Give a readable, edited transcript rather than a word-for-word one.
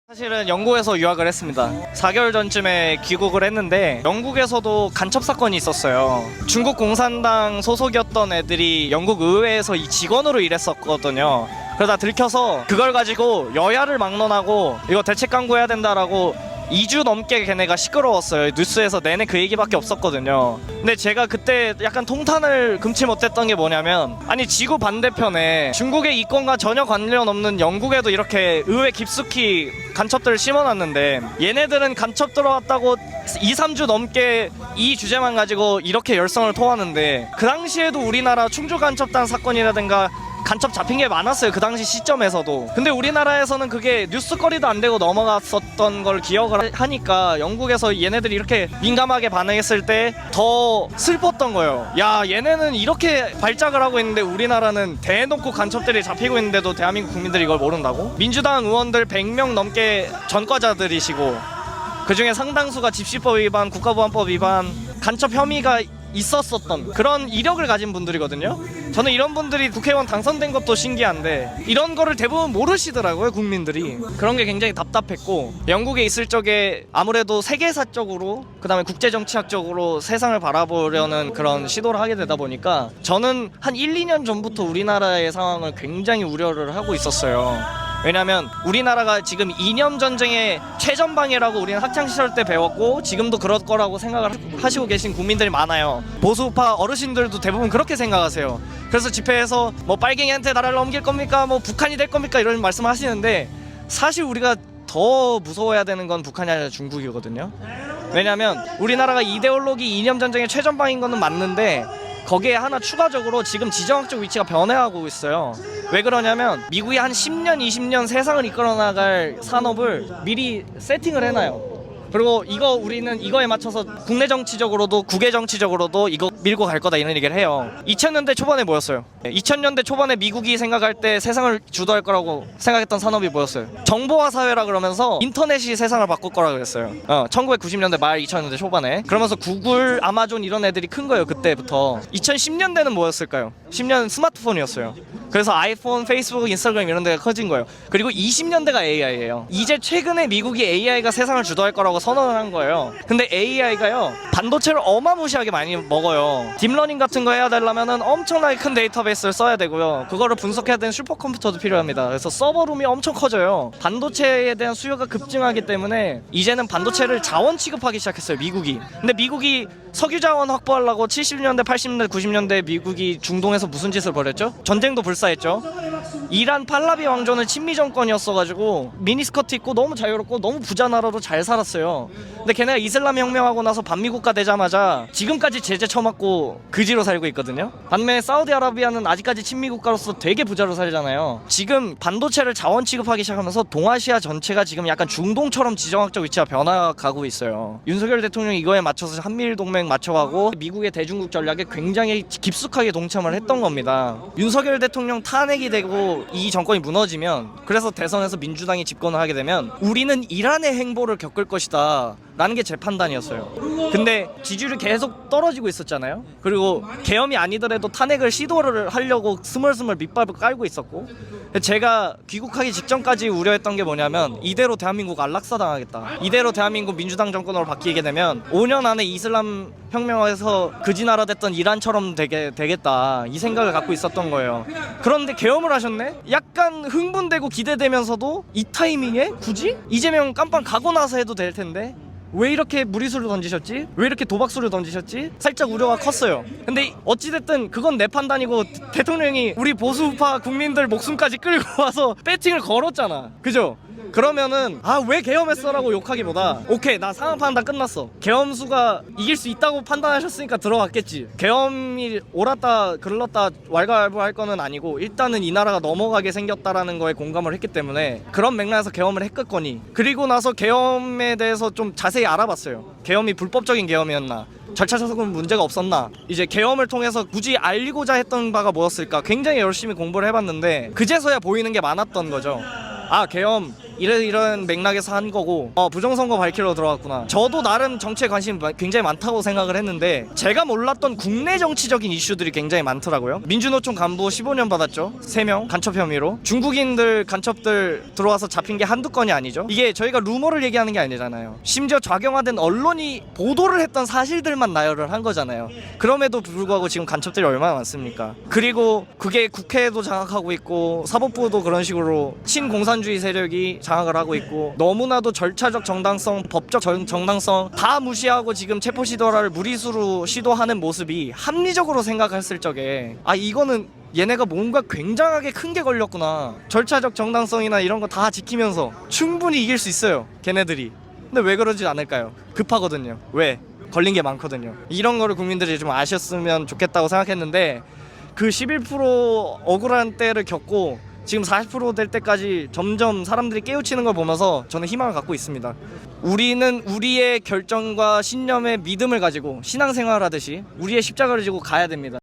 사실은 영국에서 유학을 했습니다. 4개월 전쯤에 귀국을 했는데 영국에서도 간첩 사건이 있었어요. 중국 공산당 소속이었던 애들이 영국 의회에서 이 직원으로 일했었거든요. 그러다 들켜서 그걸 가지고 여야를 막론하고 이거 대책 강구해야 된다라고 2주 넘게 걔네가 시끄러웠어요. 뉴스에서 내내 그 얘기밖에 없었거든요. 근데 제가 그때 약간 통탄을 금치 못했던 게 뭐냐면, 아니 지구 반대편에 중국의 이권과 전혀 관련 없는 영국에도 이렇게 의회 깊숙이 간첩들을 심어놨는데 얘네들은 간첩 들어왔다고 2-3주 넘게 이 주제만 가지고 이렇게 열성을 토하는데, 그 당시에도 우리나라 충주 간첩단 사건이라든가 간첩 잡힌 게 많았어요. 그 당시 시점에서도. 근데 우리나라에서는 그게 뉴스거리도 안 되고 넘어갔었던 걸 기억을 하니까 영국에서 얘네들이 이렇게 민감하게 반응했을 때 더 슬펐던 거예요. 야, 얘네는 이렇게 발작을 하고 있는데 우리나라는 대놓고 간첩들이 잡히고 있는데도 대한민국 국민들이 이걸 모른다고? 민주당 의원들 100명 넘게 전과자들이시고 그중에 상당수가 집시법 위반, 국가보안법 위반, 간첩 혐의가 있었었던 그런 이력을 가진 분들이거든요. 저는 이런 분들이 국회의원 당선된 것도 신기한데 이런 거를 대부분 모르시더라고요, 국민들이. 그런 게 굉장히 답답했고, 영국에 있을 적에 아무래도 세계사적으로 그다음에 국제정치학적으로 세상을 바라보려는 그런 시도를 하게 되다 보니까 저는 한 1-2년 전부터 우리나라의 상황을 굉장히 우려를 하고 있었어요. 왜냐면 우리나라가 지금 이념 전쟁의 최전방이라고 우리는 학창시절 때 배웠고 지금도 그럴 거라고 생각을 하시고 계신 국민들이 많아요. 보수파 어르신들도 대부분 그렇게 생각하세요. 그래서 집회에서 뭐 빨갱이한테 나라를 넘길 겁니까? 뭐 북한이 될 겁니까? 이런 말씀을 하시는데, 사실 우리가 더 무서워해야 되는 건 북한이 아니라 중국이거든요. 왜냐면 우리나라가 이데올로기 이념 전쟁의 최전방인 거는 맞는데 거기에 하나 추가적으로 지금 지정학적 위치가 변해가고 있어요. 왜 그러냐면 미국이 한 10년, 20년 세상을 이끌어 나갈 산업을 미리 세팅을 해놔요. 그리고 이거 우리는 이거에 맞춰서 국내 정치적으로도 국외 정치적으로도 이거 밀고 갈 거다 이런 얘기를 해요. 2000년대 초반에 뭐였어요? 2000년대 초반에 미국이 생각할 때 세상을 주도할 거라고 생각했던 산업이 뭐였어요? 정보화 사회라 그러면서 인터넷이 세상을 바꿀 거라 그랬어요. 1990년대 말 2000년대 초반에. 그러면서 구글, 아마존 이런 애들이 큰 거예요, 그때부터. 2010년대는 뭐였을까요? 10년 스마트폰이었어요. 그래서 아이폰, 페이스북, 인스타그램 이런 데가 커진 거예요. 그리고 20년대가 AI예요. 이제 최근에 미국이 AI가 세상을 주도할 거라고 선언을 한 거예요. 근데 AI가요, 반도체를 어마무시하게 많이 먹어요. 딥러닝 같은 거 해야 되려면 엄청나게 큰 데이터베이스를 써야 되고요. 그거를 분석해야 되는 슈퍼컴퓨터도 필요합니다. 그래서 서버룸이 엄청 커져요. 반도체에 대한 수요가 급증하기 때문에 이제는 반도체를 자원 취급하기 시작했어요, 미국이. 근데 미국이 석유 자원 확보하려고 70년대, 80년대, 90년대 미국이 중동에서 무슨 짓을 벌였죠? 전쟁도 불사했죠. 이란 팔라비 왕조는 친미 정권이었어가지고 미니스커트 입고 너무 자유롭고 너무 부자 나라로 잘 살았어요. 근데 걔네가 이슬람 혁명하고 나서 반미국가 되자마자 지금까지 제재 쳐맞고 그지로 살고 있거든요. 반면에 사우디아라비아는 아직까지 친미국가로서 되게 부자로 살잖아요. 지금 반도체를 자원 취급하기 시작하면서 동아시아 전체가 지금 약간 중동처럼 지정학적 위치가 변화가고 있어요. 윤석열 대통령이 이거에 맞춰서 한미일 동맹 맞춰가고 미국의 대중국 전략에 굉장히 깊숙하게 동참을 했던 겁니다. 윤석열 대통령 탄핵이 되고 이 정권이 무너지면, 그래서 대선에서 민주당이 집권을 하게 되면 우리는 이란의 행보를 겪을 것이다 라는 게 제 판단이었어요. 근데 지지율이 계속 떨어지고 있었잖아요. 그리고 계엄이 아니더라도 탄핵을 시도를 하려고 스멀스멀 밑밥을 깔고 있었고, 제가 귀국하기 직전까지 우려했던 게 뭐냐면 이대로 대한민국 안락사 당하겠다, 이대로 대한민국 민주당 정권으로 바뀌게 되면 5년 안에 이슬람 혁명에서 그지나라 됐던 이란처럼 되겠다, 이 생각을 갖고 있었던 거예요. 그런데 계엄을 하셨네? 약간 흥분되고 기대되면서도 이 타이밍에 굳이? 이재명 깜빵 가고 나서 해도 될 텐데 왜 이렇게 무리수를 던지셨지? 왜 이렇게 도박수를 던지셨지? 살짝 우려가 컸어요. 근데 어찌됐든 그건 내 판단이고 대통령이 우리 보수파 국민들 목숨까지 끌고 와서 배팅을 걸었잖아, 그죠? 그러면은 왜 계엄했어라고 욕하기보다 오케이, 나 상황 판단 끝났어, 계엄수가 이길 수 있다고 판단하셨으니까 들어갔겠지, 계엄이 옳았다 그를렀다 왈가왈부할 거는 아니고 일단은 이 나라가 넘어가게 생겼다라는 거에 공감을 했기 때문에 그런 맥락에서 계엄을 했겠거니, 그리고 나서 계엄에 대해서 좀 자세히 알아봤어요. 계엄이 불법적인 계엄이었나, 절차적으로 문제가 없었나, 이제 계엄을 통해서 굳이 알리고자 했던 바가 뭐였을까 굉장히 열심히 공부를 해봤는데 그제서야 보이는 게 많았던 거죠. 계엄 이런 맥락에서 한 거고 부정선거 밝히러 들어갔구나. 저도 나름 정치에 관심이 굉장히 많다고 생각을 했는데 제가 몰랐던 국내 정치적인 이슈들이 굉장히 많더라고요. 민주노총 간부 15년 받았죠. 3명 간첩 혐의로. 중국인들 간첩들 들어와서 잡힌 게 한두 건이 아니죠. 이게 저희가 루머를 얘기하는 게 아니잖아요. 심지어 좌경화된 언론이 보도를 했던 사실들만 나열을 한 거잖아요. 그럼에도 불구하고 지금 간첩들이 얼마나 많습니까? 그리고 그게 국회도 장악하고 있고 사법부도 그런 식으로 친공산주의 세력이 장악을 하고 있고 너무나도 절차적 정당성, 법적 정당성 다 무시하고 지금 체포 시도를 무리수로 시도하는 모습이 합리적으로 생각했을 적에 이거는 얘네가 뭔가 굉장하게 큰 게 걸렸구나. 절차적 정당성이나 이런 거 다 지키면서 충분히 이길 수 있어요, 걔네들이. 근데 왜 그러지 않을까요? 급하거든요. 왜? 걸린 게 많거든요. 이런 거를 국민들이 좀 아셨으면 좋겠다고 생각했는데 그 11% 억울한 때를 겪고 지금 40% 될 때까지 점점 사람들이 깨우치는 걸 보면서 저는 희망을 갖고 있습니다. 우리는 우리의 결정과 신념에 믿음을 가지고 신앙생활 하듯이 우리의 십자가를 지고 가야 됩니다.